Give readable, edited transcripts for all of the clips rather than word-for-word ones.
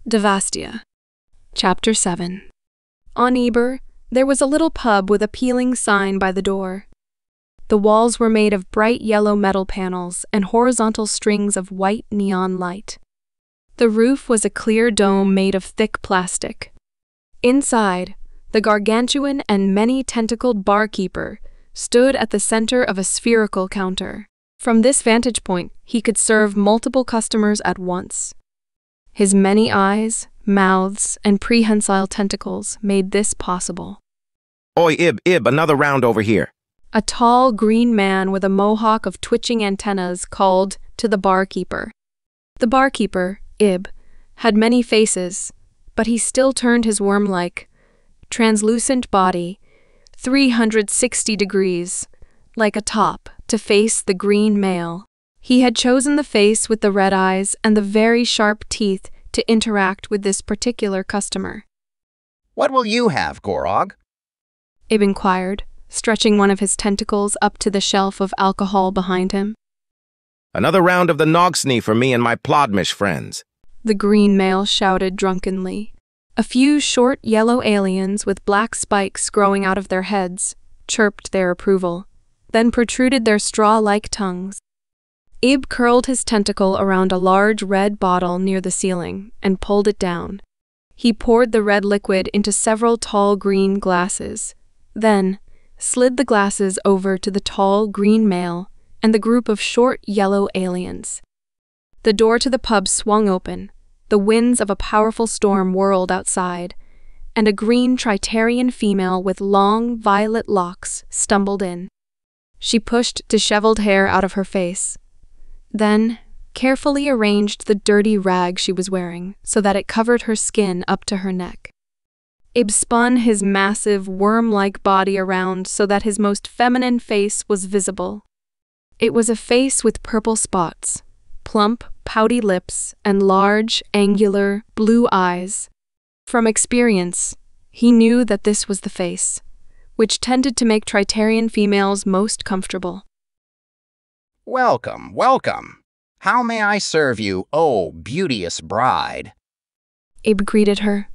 Devastia Chapter 7. On Eeber, there was a little pub with a peeling sign by the door. The walls were made of bright yellow metal panels and horizontal strings of white neon light. The roof was a clear dome made of thick plastic. Inside, the gargantuan and many-tentacled barkeeper stood at the center of a spherical counter. From this vantage point, he could serve multiple customers at once. His many eyes, mouths, and prehensile tentacles made this possible. Oi, Ib, another round over here. A tall, green man with a mohawk of twitching antennas called to the barkeeper. The barkeeper, Ib, had many faces, but he still turned his worm-like, translucent body 360 degrees, like a top, to face the green male. He had chosen the face with the red eyes and the very sharp teeth to interact with this particular customer. "What will you have, Gorog?" Ib inquired, stretching one of his tentacles up to the shelf of alcohol behind him. Another round of the Nogsney for me and my Plodmish friends. The green male shouted drunkenly. A few short yellow aliens with black spikes growing out of their heads chirped their approval, then protruded their straw-like tongues. Ib curled his tentacle around a large red bottle near the ceiling and pulled it down. He poured the red liquid into several tall green glasses, then slid the glasses over to the tall green male and the group of short yellow aliens. The door to the pub swung open, the winds of a powerful storm whirled outside, and a green Tritarian female with long violet locks stumbled in. She pushed disheveled hair out of her face, then carefully arranged the dirty rag she was wearing so that it covered her skin up to her neck. Ib spun his massive, worm-like body around so that his most feminine face was visible. It was a face with purple spots, plump, pouty lips, and large, angular, blue eyes. From experience, he knew that this was the face, which tended to make Tritarian females most comfortable. "Welcome, welcome. How may I serve you, oh beauteous bride?" Ib greeted her.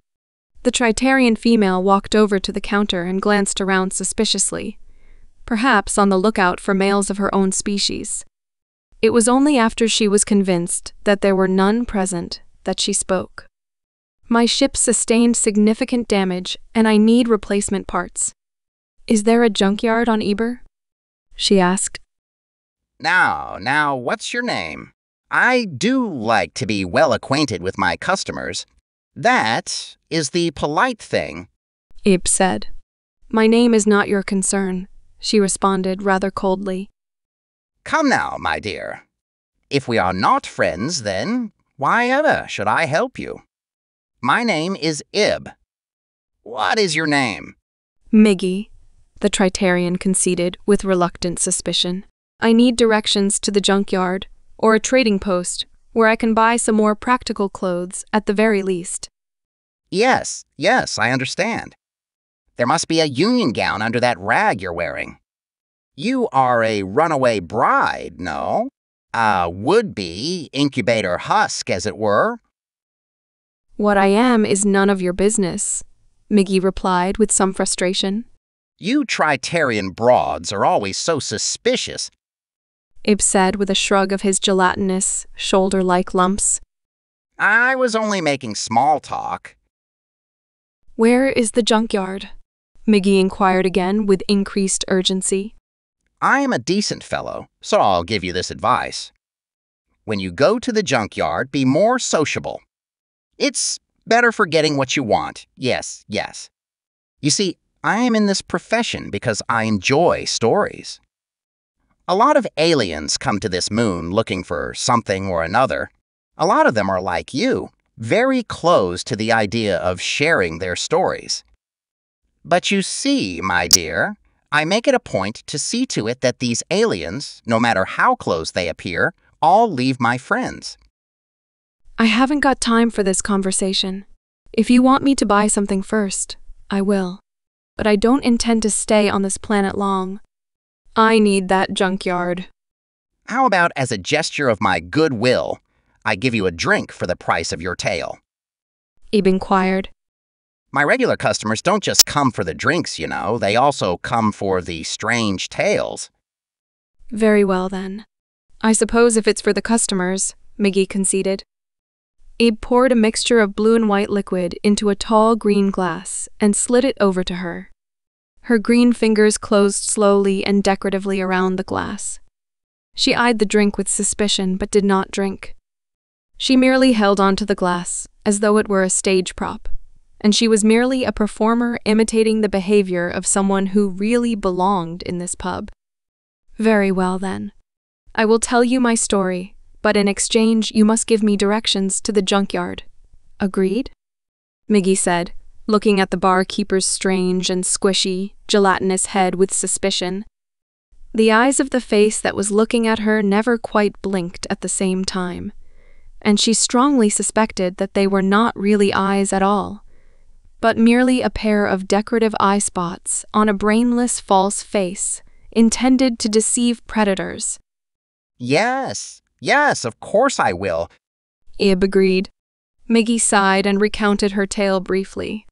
The Tritarian female walked over to the counter and glanced around suspiciously, perhaps on the lookout for males of her own species. It was only after she was convinced that there were none present that she spoke. "My ship sustained significant damage, and I need replacement parts. Is there a junkyard on Eeber?" she asked. Now, what's your name? I do like to be well acquainted with my customers. That is the polite thing," Ib said. "My name is not your concern," she responded rather coldly. "Come now, my dear. If we are not friends, then why ever should I help you? My name is Ib. What is your name?" "Miggie," the Tritarian conceded with reluctant suspicion. "I need directions to the junkyard, or a trading post, where I can buy some more practical clothes at the very least." Yes, I understand. There must be a union gown under that rag you're wearing. You are a runaway bride, no? A would-be incubator husk, as it were." "What I am is none of your business," Miggie replied with some frustration. "You Tritarian broads are always so suspicious," Ib said with a shrug of his gelatinous, shoulder-like lumps. "I was only making small talk." "Where is the junkyard?" Miggie inquired again with increased urgency. "I am a decent fellow, so I'll give you this advice. When you go to the junkyard, be more sociable. It's better for getting what you want. Yes. You see, I am in this profession because I enjoy stories. A lot of aliens come to this moon looking for something or another. A lot of them are like you, very close to the idea of sharing their stories. But you see, my dear, I make it a point to see to it that these aliens, no matter how close they appear, all leave my friends." "I haven't got time for this conversation. If you want me to buy something first, I will. But I don't intend to stay on this planet long. I need that junkyard." "How about as a gesture of my goodwill, I give you a drink for the price of your tail?" Eeber inquired. My regular customers don't just come for the drinks, they also come for the strange tales. Very well, then. I suppose if it's for the customers, Miggie conceded. Eeber poured a mixture of blue and white liquid into a tall green glass and slid it over to her. Her green fingers closed slowly and decoratively around the glass. She eyed the drink with suspicion but did not drink. She merely held onto the glass, as though it were a stage prop, and she was merely a performer imitating the behavior of someone who really belonged in this pub. Very well, then. I will tell you my story, but in exchange you must give me directions to the junkyard. Agreed? Miggie said, looking at the barkeeper's strange and squishy, gelatinous head with suspicion. The eyes of the face that was looking at her never quite blinked at the same time, and she strongly suspected that they were not really eyes at all, but merely a pair of decorative eye spots on a brainless false face intended to deceive predators. Yes, of course I will. Eeber agreed. Miggie sighed and recounted her tale briefly.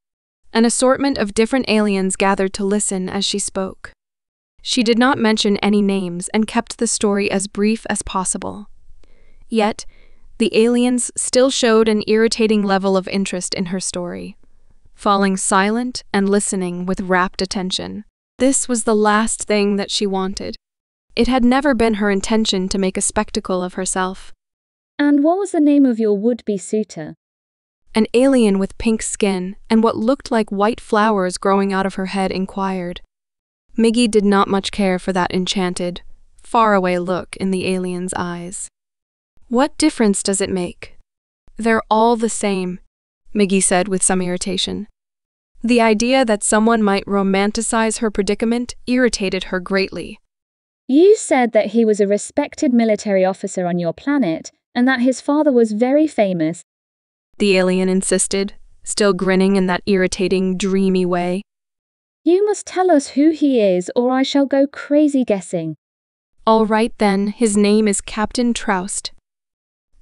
An assortment of different aliens gathered to listen as she spoke. She did not mention any names and kept the story as brief as possible. Yet, the aliens still showed an irritating level of interest in her story, falling silent and listening with rapt attention. This was the last thing that she wanted. It had never been her intention to make a spectacle of herself. And what was the name of your would-be suitor? An alien with pink skin and what looked like white flowers growing out of her head inquired. Miggie did not much care for that enchanted, faraway look in the alien's eyes. What difference does it make? They're all the same, Miggie said with some irritation. The idea that someone might romanticize her predicament irritated her greatly. You said that he was a respected military officer on your planet and that his father was very famous. The alien insisted, still grinning in that irritating, dreamy way. You must tell us who he is or I shall go crazy guessing. All right then, his name is Captain Troust.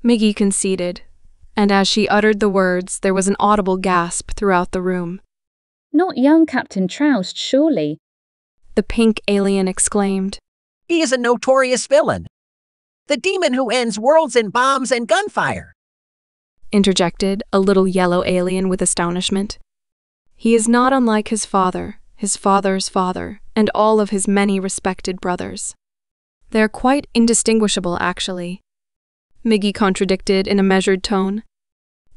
Miggie conceded, and as she uttered the words, there was an audible gasp throughout the room. Not young Captain Troust, surely? The pink alien exclaimed. He is a notorious villain. The demon who ends worlds in bombs and gunfire. Interjected a little yellow alien with astonishment. He is not unlike his father's father, and all of his many respected brothers. They're quite indistinguishable, actually. Miggie contradicted in a measured tone.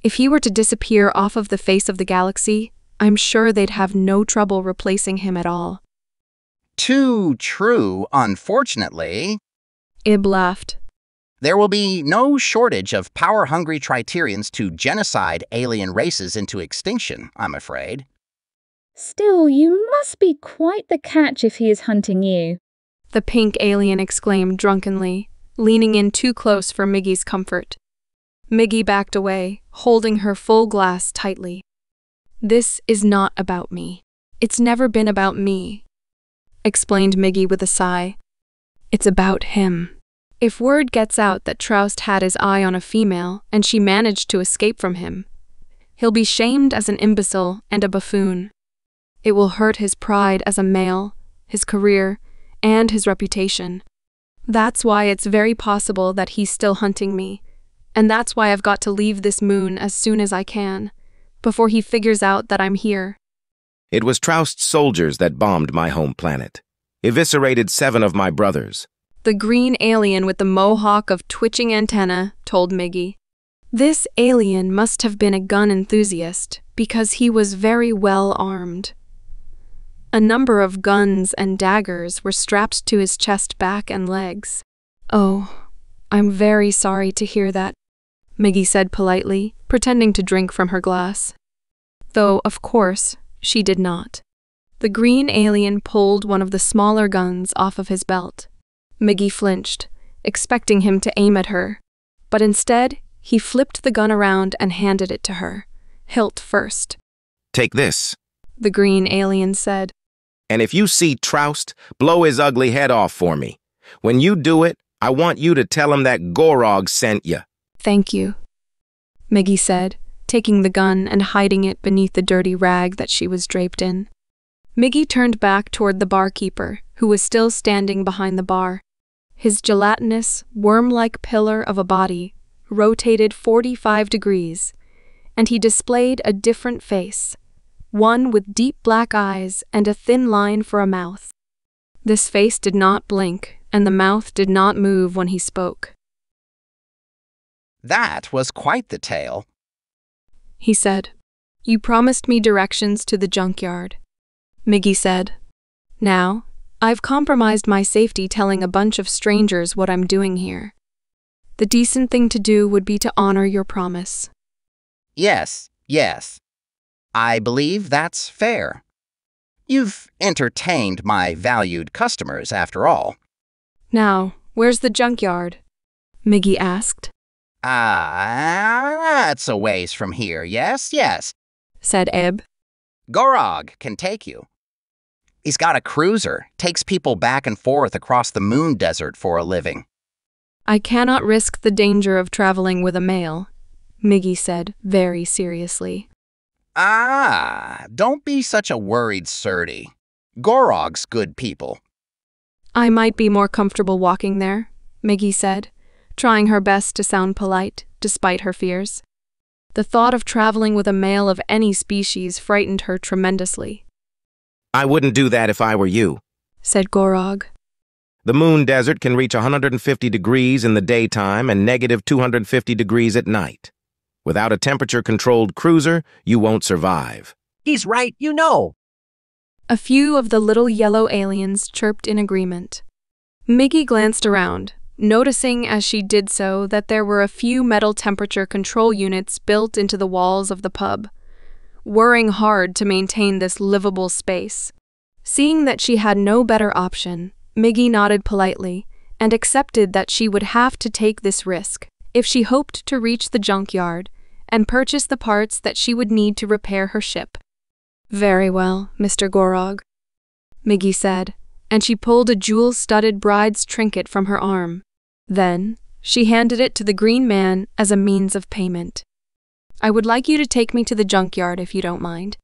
If he were to disappear off of the face of the galaxy, I'm sure they'd have no trouble replacing him at all. Too true, unfortunately. Eeber laughed. There will be no shortage of power-hungry Triterians to genocide alien races into extinction, I'm afraid. Still, you must be quite the catch if he is hunting you. The pink alien exclaimed drunkenly, leaning in too close for Miggie's comfort. Miggie backed away, holding her full glass tightly. This is not about me. It's never been about me, explained Miggie with a sigh. It's about him. If word gets out that Troust had his eye on a female and she managed to escape from him, he'll be shamed as an imbecile and a buffoon. It will hurt his pride as a male, his career, and his reputation. That's why it's very possible that he's still hunting me, and that's why I've got to leave this moon as soon as I can, before he figures out that I'm here. It was Troust's soldiers that bombed my home planet, eviscerated 7 of my brothers. The green alien with the mohawk of twitching antenna told Miggie. This alien must have been a gun enthusiast because he was very well armed. A number of guns and daggers were strapped to his chest, back, and legs. Oh, I'm very sorry to hear that, Miggie said politely, pretending to drink from her glass. Though, of course, she did not. The green alien pulled one of the smaller guns off of his belt. Miggie flinched, expecting him to aim at her, but instead, he flipped the gun around and handed it to her, hilt first. Take this, the green alien said. And if you see Troust, blow his ugly head off for me. When you do it, I want you to tell him that Gorog sent you. Thank you, Miggie said, taking the gun and hiding it beneath the dirty rag that she was draped in. Miggie turned back toward the barkeeper, who was still standing behind the bar. His gelatinous, worm-like pillar of a body rotated 45 degrees, and he displayed a different face, one with deep black eyes and a thin line for a mouth. This face did not blink, and the mouth did not move when he spoke. That was quite the tale. He said, "You promised me directions to the junkyard." Miggie said, "Now, I've compromised my safety telling a bunch of strangers what I'm doing here. The decent thing to do would be to honor your promise." Yes, yes. I believe that's fair. You've entertained my valued customers, after all. "Now, where's the junkyard?" Miggie asked. That's a ways from here, yes, said Eeber. Gorog can take you. He's got a cruiser, takes people back and forth across the moon desert for a living. "I cannot risk the danger of traveling with a male," Miggie said very seriously. Don't be such a worried surdy. Gorog's good people. "I might be more comfortable walking there," Miggie said, trying her best to sound polite, despite her fears. The thought of traveling with a male of any species frightened her tremendously. I wouldn't do that if I were you, said Gorog. The moon desert can reach 150 degrees in the daytime and negative 250 degrees at night. Without a temperature-controlled cruiser, you won't survive. He's right, you know. A few of the little yellow aliens chirped in agreement. Miggie glanced around, noticing as she did so that there were a few metal temperature control units built into the walls of the pub, worrying hard to maintain this livable space. Seeing that she had no better option, Miggie nodded politely and accepted that she would have to take this risk if she hoped to reach the junkyard and purchase the parts that she would need to repair her ship. "Very well, Mr. Gorog," Miggie said, and she pulled a jewel-studded bride's trinket from her arm. Then, she handed it to the green man as a means of payment. "I would like you to take me to the junkyard if you don't mind."